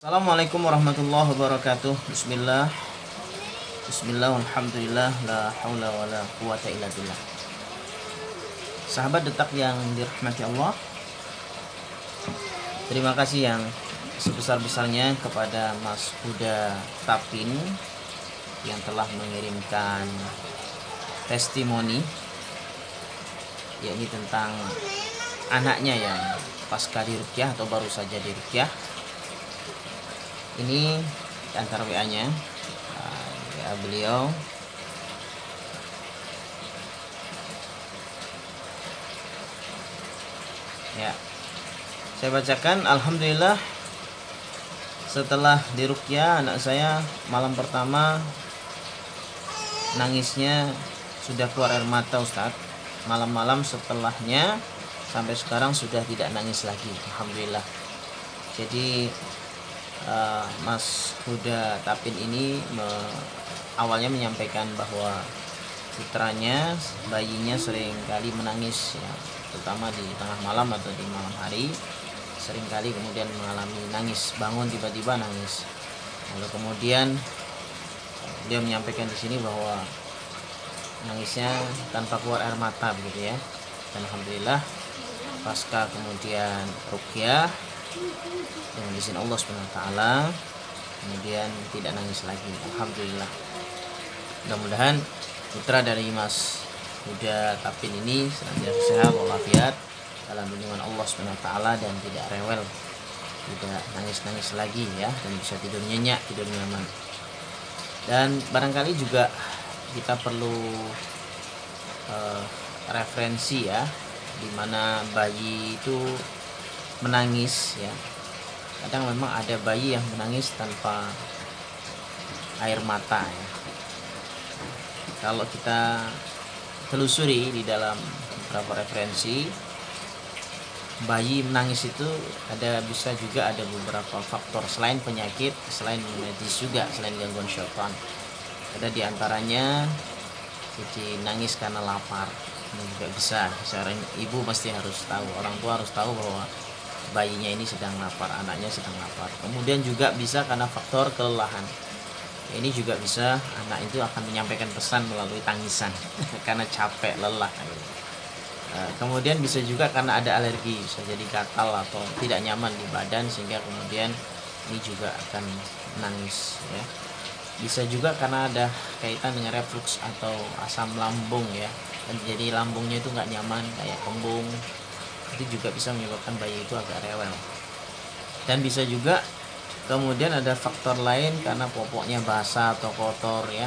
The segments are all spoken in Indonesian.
Assalamualaikum warahmatullahi wabarakatuh. Bismillah. Bismillah, alhamdulillah, la haula wa la quwata illa billah. Sahabat detak yang dirahmati Allah, terima kasih yang sebesar-besarnya kepada Mas Huda Tapin yang telah mengirimkan testimoni, yakni tentang anaknya yang pasca diruqyah atau baru saja diruqyah. Ini di antara WA-nya, WA beliau. Ya, saya bacakan. Alhamdulillah, setelah diruqyah anak saya malam pertama nangisnya sudah keluar air mata, Ustadz. Malam-malam setelahnya sampai sekarang sudah tidak nangis lagi. Alhamdulillah. Jadi Mas Huda Tapin ini awalnya menyampaikan bahwa putranya, bayinya sering kali menangis, ya, terutama di tengah malam atau di malam hari, sering kali kemudian mengalami nangis, bangun tiba-tiba nangis. Lalu kemudian dia menyampaikan di sini bahwa nangisnya tanpa keluar air mata, begitu ya. Dan alhamdulillah pasca kemudian ruqyah dengan izin Allah SWT, kemudian tidak nangis lagi. Alhamdulillah. Mudah-mudahan putra dari Mas Huda Tapin ini senantiasa sehat walafiat dalam lindungan Allah SWT dan tidak rewel, tidak nangis-nangis lagi, ya, dan bisa tidur nyenyak, tidur nyaman. Dan barangkali juga kita perlu referensi, ya, dimana bayi itu menangis, ya. Kadang memang ada bayi yang menangis tanpa air mata, ya. Kalau kita telusuri di dalam beberapa referensi, bayi menangis itu bisa juga ada beberapa faktor selain penyakit, selain medis juga, selain gangguan syaitan. Ada diantaranya jadi nangis karena lapar. Ini juga bisa. Seorang ibu pasti harus tahu, orang tua harus tahu bahwa bayinya ini sedang lapar, anaknya sedang lapar. Kemudian juga bisa karena faktor kelelahan. Ini juga bisa, anak itu akan menyampaikan pesan melalui tangisan karena capek, lelah. Kemudian bisa juga karena ada alergi, bisa jadi gatal atau tidak nyaman di badan sehingga kemudian ini juga akan menangis, ya. Bisa juga karena ada kaitan dengan reflux atau asam lambung, ya. Dan jadi lambungnya itu nggak nyaman, kayak kembung. Itu juga bisa menyebabkan bayi itu agak rewel. Dan bisa juga kemudian ada faktor lain karena popoknya basah atau kotor, ya,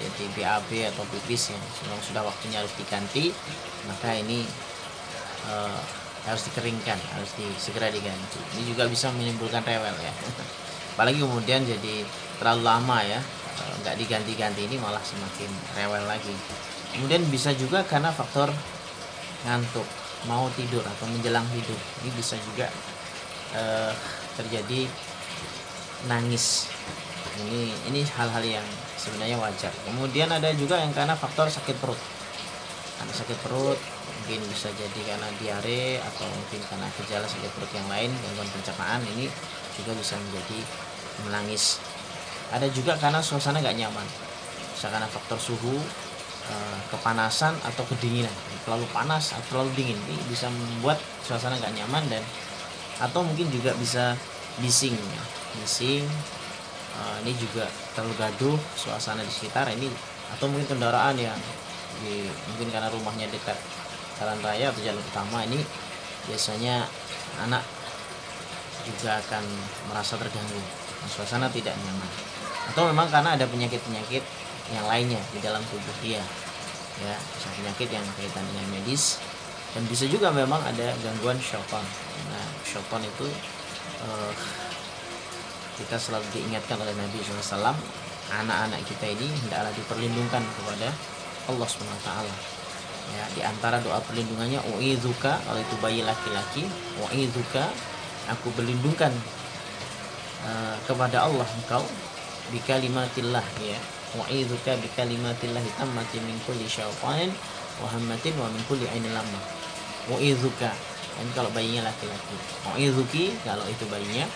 jadi BAB atau pipis yang sudah waktunya harus diganti, maka ini harus dikeringkan, harus segera diganti. Ini juga bisa menimbulkan rewel, ya. Apalagi kemudian jadi terlalu lama, ya, nggak diganti-ganti, ini malah semakin rewel lagi. Kemudian bisa juga karena faktor ngantuk, mau tidur atau menjelang tidur, ini bisa juga terjadi nangis. Ini hal-hal yang sebenarnya wajar. Kemudian ada juga yang karena faktor sakit perut. Karena sakit perut mungkin bisa jadi karena diare atau mungkin karena gejala sakit perut yang lain, gangguan pencernaan, ini juga bisa menjadi menangis. Ada juga karena suasana nggak nyaman, bisa karena faktor suhu, kepanasan atau kedinginan, terlalu panas atau terlalu dingin, ini bisa membuat suasana nggak nyaman. Dan atau mungkin juga bisa bising, ya. Bising, ini juga terlalu gaduh suasana di sekitar ini, atau mungkin kendaraan yang mungkin karena rumahnya dekat jalan raya atau jalan utama, ini biasanya anak juga akan merasa terganggu, suasana tidak nyaman. Atau memang karena ada penyakit-penyakit yang lainnya di dalam tubuh dia, ya, bisa penyakit yang kaitan dengan medis. Dan bisa juga memang ada gangguan syaitan. Nah, syaitan itu kita selalu diingatkan oleh Nabi SAW, anak-anak kita ini hendaklah diperlindungkan kepada Allah SWT, ya. Di antara doa perlindungannya, u'idzuka, kalau itu bayi laki-laki, u'idzuka, aku berlindungkan kepada Allah engkau, bikalimatillah, ya, wa'idzuka bikalimatillah tammati min kulli syaitan wa hammatin wa min kulli ainin lamah. Wa'idzuka, dan kalau bayinya laki-laki, wa'idzuki kalau itu bayinya,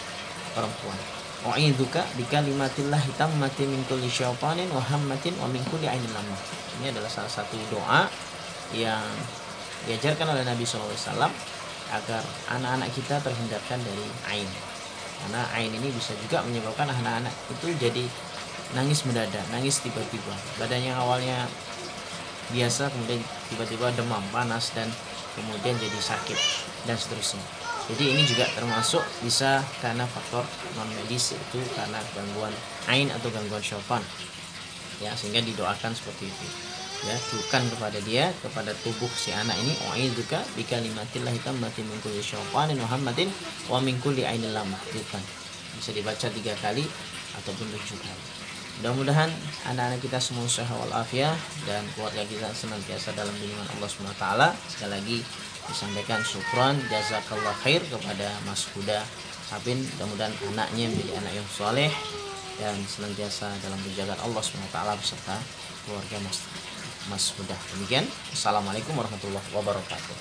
perempuan. U'idzuka bikalimatillahi tammati min kulli syaitanin wa hammatin wa min kulli ainin lamah. Ini adalah salah satu doa yang diajarkan oleh Nabi SAW agar anak-anak kita terhindarkan dari ain. Karena ain ini bisa juga menyebabkan anak-anak itu jadi nangis mendadak, nangis tiba-tiba. Badannya awalnya biasa, kemudian tiba-tiba demam, panas, dan kemudian jadi sakit dan seterusnya. Jadi ini juga termasuk bisa karena faktor non medis, yaitu karena gangguan ain atau gangguan syaitan. Ya, sehingga didoakan seperti itu. Ya, tujukan kepada dia, kepada tubuh si anak ini, u'idzuka bikalimatillahi tammati min kulli syaitanin wa hammatin wa min kulli ainin lamah. Tujukan. Bisa dibaca 3 kali ataupun 7 kali. Mudah-mudahan anak-anak kita semua sehat walafiat dan keluarga kita senantiasa dalam lindungan Allah SWT. Sekali lagi disampaikan syukran jazakallah khair kepada Mas Huda Sabin. Mudah-mudahan anaknya menjadi anak yang soleh dan senantiasa dalam penjagaan Allah SWT beserta keluarga Mas Huda. Demikian, assalamualaikum warahmatullahi wabarakatuh.